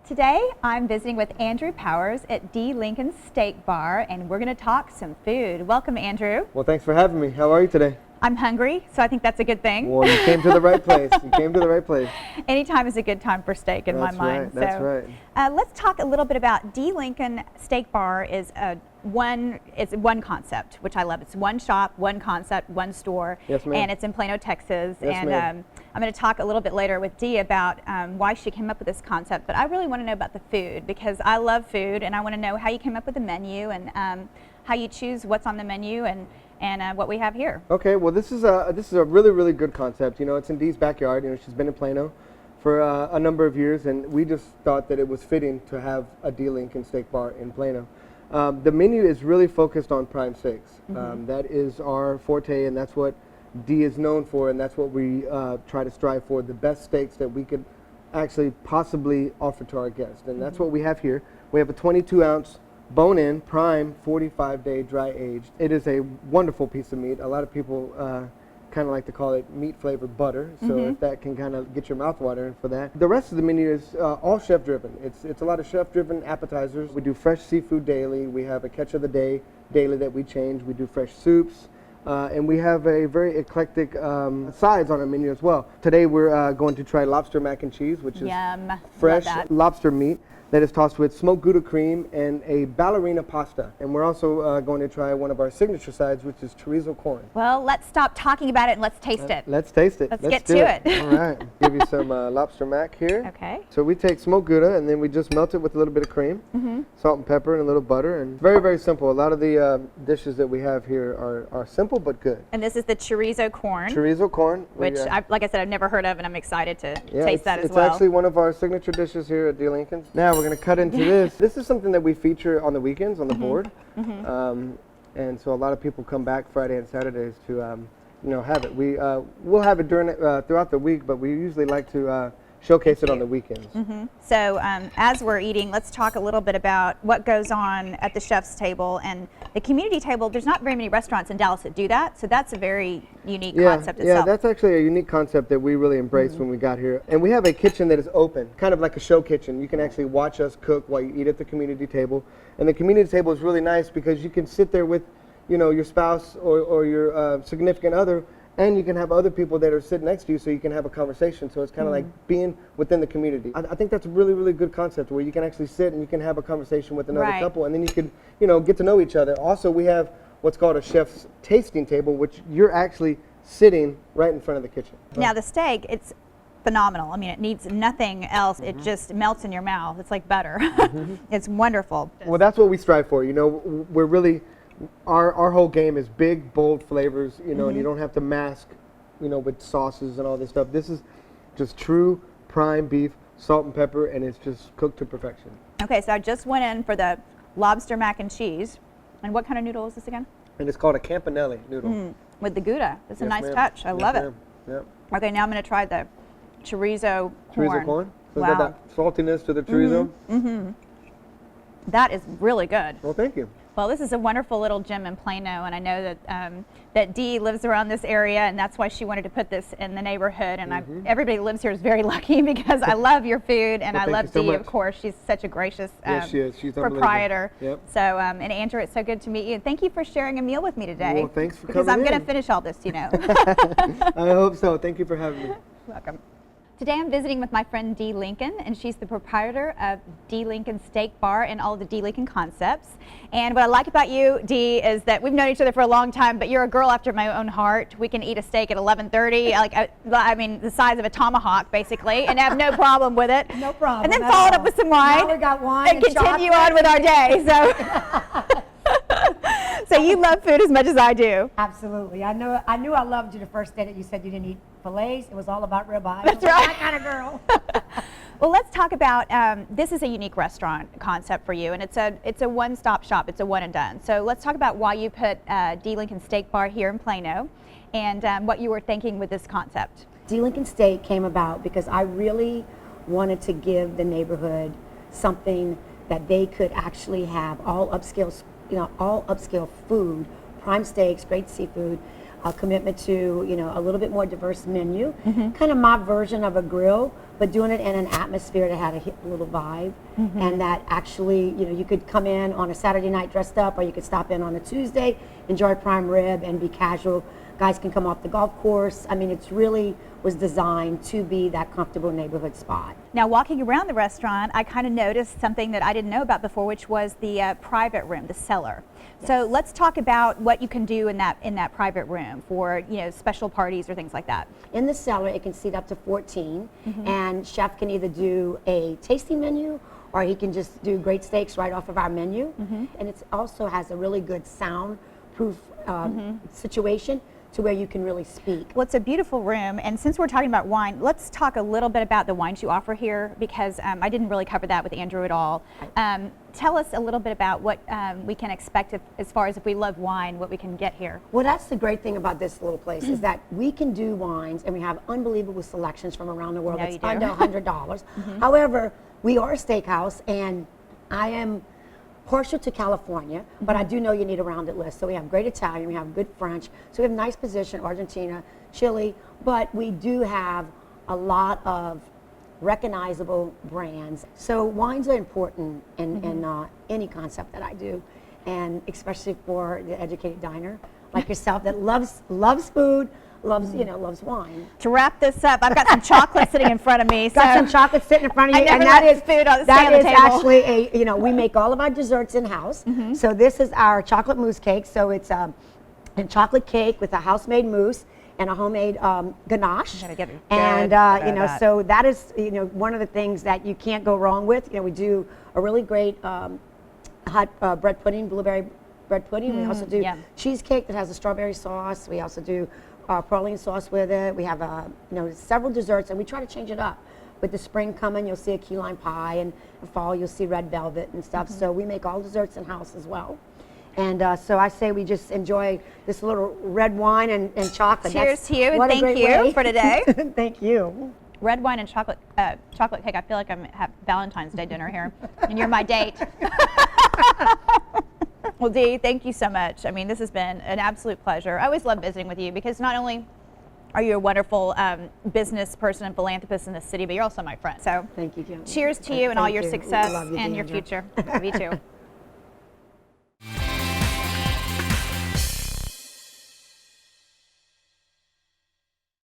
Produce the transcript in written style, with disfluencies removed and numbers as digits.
Today, I'm visiting with Andrew Powers at D. Lincoln Steak Bar, and we're going to talk some food. Welcome, Andrew. Well, thanks for having me. How are you today? I'm hungry, so I think that's a good thing. Well, you came to the right place. You came to the right place. Anytime is a good time for steak in my mind. That's right. Let's talk a little bit about D. Lincoln Steak Bar. It's one concept, which I love. It's one shop, one concept, one store. Yes, ma'am. And it's in Plano, Texas. Yes, ma'am. I'm going to talk a little bit later with Dee about why she came up with this concept, but I really want to know about the food because I love food and I want to know how you came up with the menu and how you choose what's on the menu and what we have here. Okay, well this is a really good concept. You know, it's in Dee's backyard. You know, she's been in Plano for a number of years, and we just thought that it was fitting to have a D. Lincoln Steak Bar in Plano. The menu is really focused on prime steaks. That is our forte, and that's what D is known for, and that's what we try to strive for, the best steaks that we could actually possibly offer to our guests. And that's what we have here. We have a 22-ounce bone-in, prime, 45-day dry aged. It is a wonderful piece of meat. A lot of people kind of like to call it meat-flavored butter, so if that can kind of get your mouth watering for that. The rest of the menu is all chef-driven. It's a lot of chef-driven appetizers. We do fresh seafood daily. We have a catch of the day daily that we change. We do fresh soups. And we have a very eclectic sides on our menu as well. Today we're going to try Lobster Mac and Cheese, which is fresh lobster meat that is tossed with smoked Gouda cream and a ballerina pasta. And we're also going to try one of our signature sides, which is chorizo corn. Well, let's stop talking about it and let's taste it. Let's taste it. Let's get to it. All right. Give you some Lobster Mac here. Okay. So we take smoked Gouda and then we just melt it with a little bit of cream, salt and pepper and a little butter. And very simple. A lot of the dishes that we have here are simple but good. And this is the chorizo corn. Chorizo corn. Which, like I said, I've never heard of, and I'm excited to taste that as well. It's actually one of our signature dishes here at D. Lincoln's. Now we're going to cut into this. This is something that we feature on the weekends on the board. And so a lot of people come back Friday and Saturdays to have it. We'll have it throughout the week, but we usually like to showcase it on the weekends. So as we're eating, let's talk a little bit about what goes on at the chef's table and the community table. There's not very many restaurants in Dallas that do that, so that's a very unique concept itself. Yeah, that's actually a unique concept that we really embraced when we got here. And we have a kitchen that is open, kind of like a show kitchen. You can actually watch us cook while you eat at the community table. And the community table is really nice because you can sit there with, your spouse or your significant other, and you can have other people that are sitting next to you so you can have a conversation. So it's kind of like being within the community. I think that's a really good concept where you can actually sit and you can have a conversation with another couple, and then you can, get to know each other. Also, we have what's called a chef's tasting table, which you're actually sitting right in front of the kitchen. Now the steak, it's phenomenal. I mean, it needs nothing else. It just melts in your mouth. It's like butter. It's wonderful. Well, that's what we strive for. We're really, our whole game is big, bold flavors, and you don't have to mask, with sauces and all this stuff. This is just true prime beef, salt and pepper, and it's just cooked to perfection. Okay, so I just went in for the lobster mac and cheese. And what kind of noodle is this again? And it's called a campanelli noodle. With the Gouda. That's a nice touch. I love it. Yep. Okay, now I'm going to try the chorizo corn. Chorizo corn? So it's got that saltiness to the chorizo? That is really good. Well, thank you. Well, this is a wonderful little gym in Plano, and I know that that Dee lives around this area, and that's why she wanted to put this in the neighborhood. And everybody who lives here is very lucky because I love your food, and I love Dee, of course. She's such a gracious she is. She's proprietor. Yep. So, and Andrew, it's so good to meet you. Thank you for sharing a meal with me today. Well, thanks for because coming I'm going to finish all this, I hope so. Thank you for having me. Welcome. Today I'm visiting with my friend Dee Lincoln, and she's the proprietor of D. Lincoln Steak Bar and all the D. Lincoln concepts. And what I like about you, Dee, is that we've known each other for a long time, but you're a girl after my own heart. We can eat a steak at 11:30, I mean the size of a tomahawk, basically, and have no problem with it. No problem. And then follow it up with some wine. Now we got wine and continue on with our day. So. So you love food as much as I do. Absolutely. I knew I loved you the first day that you said you didn't eat fillets. It was all about ribeye. That's right. That kind of girl. Well, let's talk about, this is a unique restaurant concept for you, and it's a one-stop shop. It's a one and done. So let's talk about why you put D. Lincoln Steak Bar here in Plano and what you were thinking with this concept. D. Lincoln Steak came about because I really wanted to give the neighborhood something that they could actually have all upscale food, prime steaks, great seafood, a commitment to, a little bit more diverse menu, kind of my version of a grill, but doing it in an atmosphere that had a hip little vibe, and that actually, you know, you could come in on a Saturday night dressed up, or you could stop in on a Tuesday, enjoy prime rib, and be casual. Guys can come off the golf course. I mean, it's really was designed to be that comfortable neighborhood spot. Now, walking around the restaurant, I kind of noticed something that I didn't know about before, which was the private room, the cellar. Yes. So let's talk about what you can do in that private room for, you know, special parties or things like that. In the cellar, it can seat up to 14, and chef can either do a tasting menu, or he can just do great steaks right off of our menu. And it also has a really good soundproof situation to where you can really speak. Well, it's a beautiful room, and since we're talking about wine, let's talk a little bit about the wines you offer here, because I didn't really cover that with Andrew at all. Tell us a little bit about what we can expect as far as if we love wine, what we can get here. Well, that's the great thing about this little place is that we can do wines, and we have unbelievable selections from around the world. No, It's you do. under $100. However, we are a steakhouse, and I am partial to California, but I do know you need a rounded list. So we have great Italian, we have good French, so we have nice position, Argentina, Chile, but we do have a lot of recognizable brands. So wines are important in any concept that I do, and especially for the educated diner like yourself that loves food, loves loves wine. To wrap this up, I've got some chocolate sitting in front of me. Got so some chocolate sitting in front of you, I never and that let is food on, stay that on the is table. actually we make all of our desserts in house. So this is our chocolate mousse cake. So it's a chocolate cake with a house-made mousse and a homemade ganache. Gotta get it And good. so that is one of the things that you can't go wrong with. We do a really great hot bread pudding, blueberry bread pudding. We also do yum. cheesecake that has a strawberry sauce. We also do praline sauce with it. We have several desserts, and we try to change it up. With the spring coming, you'll see a key lime pie, and in fall you'll see red velvet and stuff. So we make all desserts in house as well. And so I say we just enjoy this little red wine and chocolate. Cheers to you, and what a thank great you way. for today. Thank you. Red wine and chocolate cake. I feel like I'm at Valentine's Day dinner here, and you're my date. Well, Dee, thank you so much. I mean, this has been an absolute pleasure. I always love visiting with you because not only are you a wonderful business person and philanthropist in this city, but you're also my friend. So Thank you, Jim. cheers to you and all Thank your you. success Love you, and your D'Andra. future. Love you too.